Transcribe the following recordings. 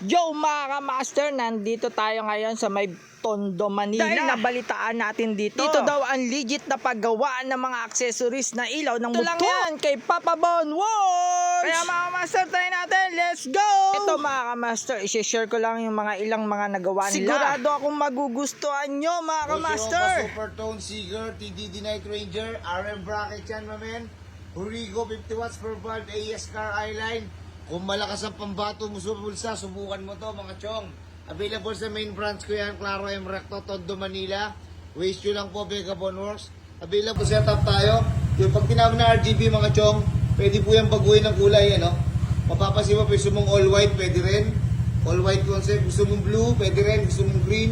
Yo mga ka-master, nandito tayo ngayon sa may Tondo, Manila. Dahil nabalitaan natin dito daw ang legit na paggawaan ng mga accessories na ilaw ng motor. Ito lang yan kay Papa Bon Works. Kaya mga ka-master, tayo natin, let's go! Ito mga ka-master, isi-share ko lang yung mga ilang mga nagawa nila. Sigurado akong magugustuhan nyo mga ka-master. Supertone Seeger, TDD Night Ranger, RM bracket yan mamen. Hurigo 50 watts per valve, AES car eyeline. Kung malakas ang pambato mo sa bulsa, subukan mo to mga chong. Available sa main branch ko yan, Claro M Recto, Tondo, Manila. Waste nyo lang po, Vega Bon Works. Available setup tayo. Yung pag tinawag na RGB mga chong, pwede po yung baguhin ng kulay, ano. Mapapansin mo, gusto mong all white, pwede rin. All white concept, gusto mong blue, pwede rin. Gusto mong green,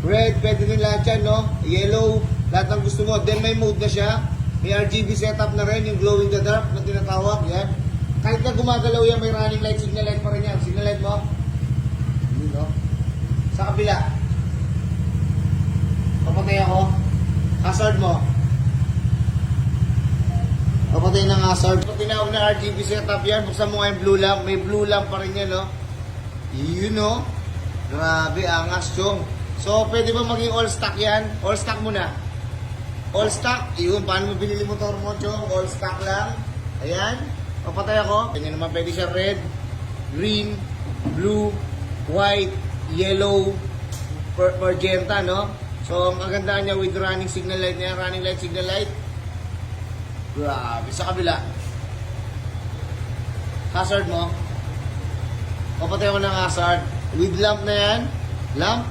red, pwede rin lahat yan, no. Yellow, lahat ng gusto mo. Then may mode na siya. May RGB setup na rin, yung glow in the dark na tinatawag, yan. Kahit na gumagalaw yan, may running light, signal light pa rin yan. Signal light mo. Dito. Sa kabila. Papatay ako. Hazard mo. Papatay ng hazard. Pag tinawag na RGB setup yan, buksan mo nga yung blue lamp. May blue lamp pa rin yan, no? Yun, no? Grabe, angas, chong. So, pwede ba maging all stock yan? All stock muna. All stock. Yun, paano mo binili motor mo, chong? All stock lang. Ayan. Papatay ako. Ganyan naman pwede siya red, green, blue, white, yellow, magenta, no? So, ang kagandaan niya with running signal light niya, running light, signal light. Grabe, sa kabila. Hazard mo. Papatay ako ng hazard. With lamp na yan. Lamp.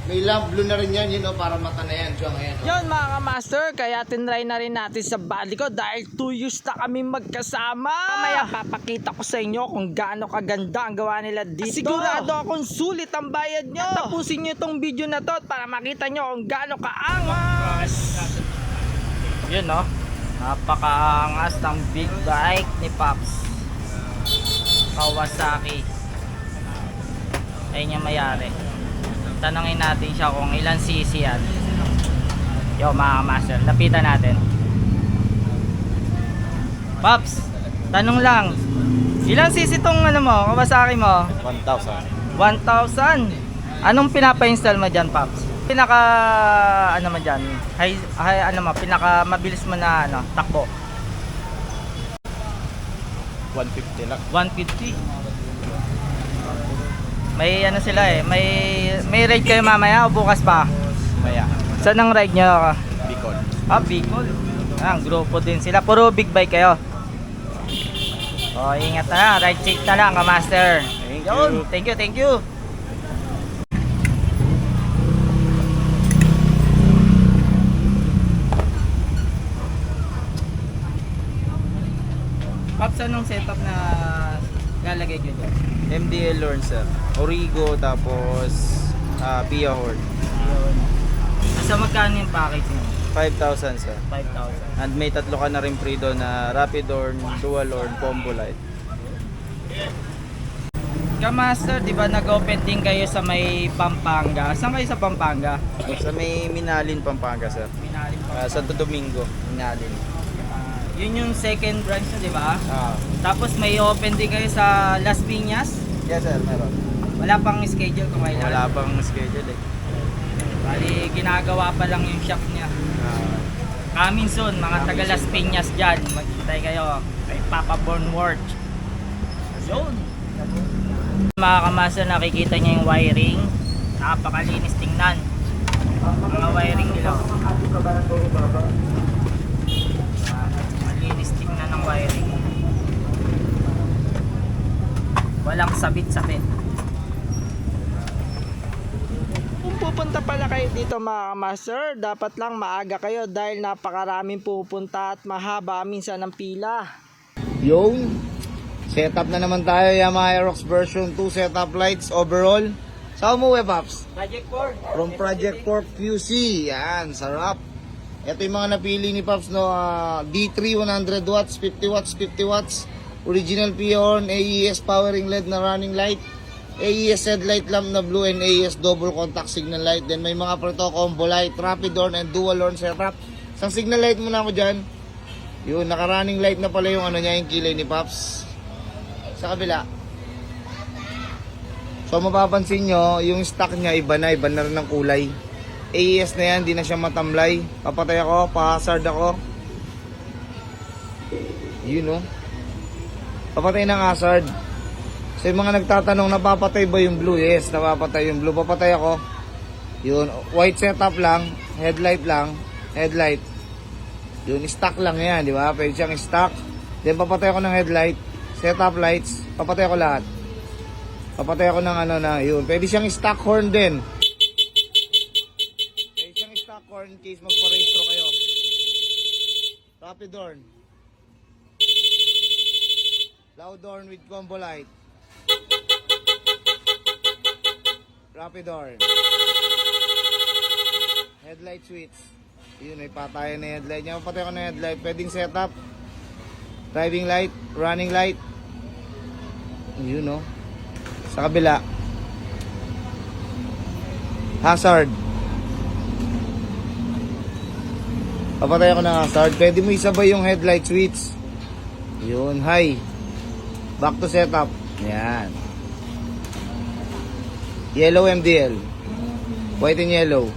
May lamp blue na rin yan, yun, no? Para mata na yan. Diyan, ayan, no? Yun mga ka-master, kaya tinry na rin natin sa body ko dahil 2 years na kami magkasama. Mamaya papakita ko sa inyo kung gaano kaganda ang gawa nila dito. Sigurado akong sulit ang bayad nyo. At tapusin nyo itong video na to para makita nyo kung gaano kaangas. Yun, no? Napakaangas ng big bike ni Pops Kawasaki. Ayun yung mayari. Tanungin natin siya kung ilan cc yan. Yo mga ka-master, lapitan natin. Pops, tanong lang. Ilan cc tong ano mo, Kawasaki mo? 1,000. 1,000. Anong pinapa-install mo dyan, Pops? Pinaka ano mo dyan? Ano mo, pinaka mabilis mo na ano, takbo? 150 lang. 150. May ano sila eh, may ride kayo mamaya o bukas pa? Maya. Saan ang ride nyo? Bicol. Ah, Bicol. Ah, grupo din sila. Puro big bike kayo. O, ingat na lang. Ride safe na lang, ka-master. Thank Yun. you. Thank you, thank you. Pops, anong setup na lalagay nyo dyan? MDL Lorne sir, Origo, tapos Pia Horn. Yun. So, magkano yung package nyo? 5,000 sir. 5,000. And may tatlo ka na rin free doon na Rapid Horn, Dual Horn, Combo Light. Ka-master, di ba nag-open din kayo sa may Pampanga? Saan kayo sa Pampanga? Sa may Minalin, Pampanga sir. Minalim pa. Santo Domingo, Minalin. Yun yung second branch nyo, di ba? Ah, Tapos may open din kayo sa Las Piñas. yes sir, meron. Wala pang schedule kung kailan. Wala pang schedule eh. Bali, ginagawa pa lang yung shop niya. Ah, Coming soon, mga taga Las Piñas dyan. Maghintay kayo kay Papa Bon Works. Yun. Mga kamasa, nakikita niya yung wiring. Napakalinis tingnan. Mga wiring nila. Malinis tingnan ng wiring. Walang sabit-sabit. Kung pupunta pala kayo dito mga master, dapat lang maaga kayo dahil napakaraming pupunta at mahaba minsan ang pila. Yung setup na naman tayo, Yamaha Aerox version 2 setup lights overall. Sa umuwi, Pops? Project 4. From Project 4 QC. Yan, sarap. Ito yung mga napili ni Pops, no? D3 100 watts, 50 watts, 50 watts. Original Pia Horn, AES powering LED na running light. AES headlight lamp na blue and AES double contact signal light. Then may mga preto combo light, rapid horn and dual horn setup. Isang signal light muna ako dyan. Yun, naka-running light na pala yung ano niya, yung kilay ni Pops. Sa kabila. So mapapansin nyo, yung stock niya iba na rin ng kulay. AES na yan, di na siya matamlay. Papatay ako, pa-hazard ako. Yun oh. Papatay ng hazard. So yung mga nagtatanong, napapatay ba yung blue? Yes, napapatay yung blue. Papatay ako. Yun, white setup lang, headlight lang, headlight. Yun, stock lang yan, di ba? Pwede siyang stock. Then papatay ako ng headlight, setup lights, papatay ako lahat. Papatay ako ng ano na, yun. Pwede siyang stock horn din. Pwede siyang stock horn in case magpa-restro kayo. Rapid horn. Loud horn with combo light. Rapid horn. Headlight switch. Yun, may patayan na headlight niya. Papatay ko na headlight. Pwedeng setup. Driving light. Running light. Yun, no. Sa kabila. Hazard. Papatay ko ng hazard. Pwede mo isabay yung headlight switch. Yun, high. Back to setup. Yan. Yellow MDL. White and yellow.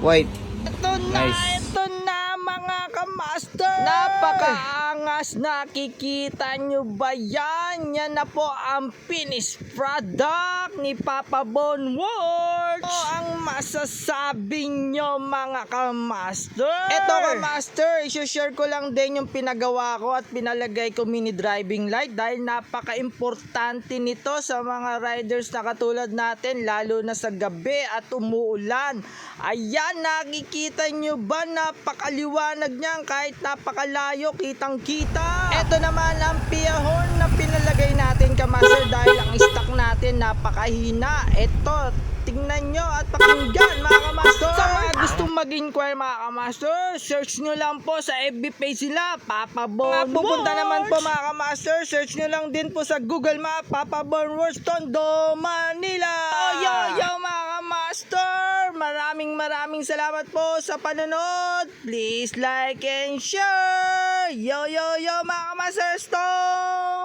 White. Ito Nice. na mga kamaster. Napakaangas, nakikita nyo ba yan? Yan na po ang finished product ni Papa Bon Works. O ang masasabi nyo mga kamaster. Ito kamaster, isi-share ko lang din yung pinagawa ko at pinalagay ko mini driving light dahil napaka-importante nito sa mga riders na katulad natin, lalo na sa gabi at umuulan. Ayan, nakikita nyo ba? Napakaliwanag niyan kahit napakalayo, kitang kita. Ito naman ang piyahon na pinalagay natin kamaster dahil ang stock natin napakahina. Ito, tingnan nyo at pakinggan mga kamaster. Sa mga gustong mag-inquire mga kamaster, search nyo lang po sa FB page sila, Papa Bon Works. Pupunta naman po mga kamaster, search nyo lang din po sa Google Map, Papa Bon Works, Tondo, Manila. Yo mga kamaster, maraming salamat po sa panonood. Please like and share. Yo mga kamaster, Stone.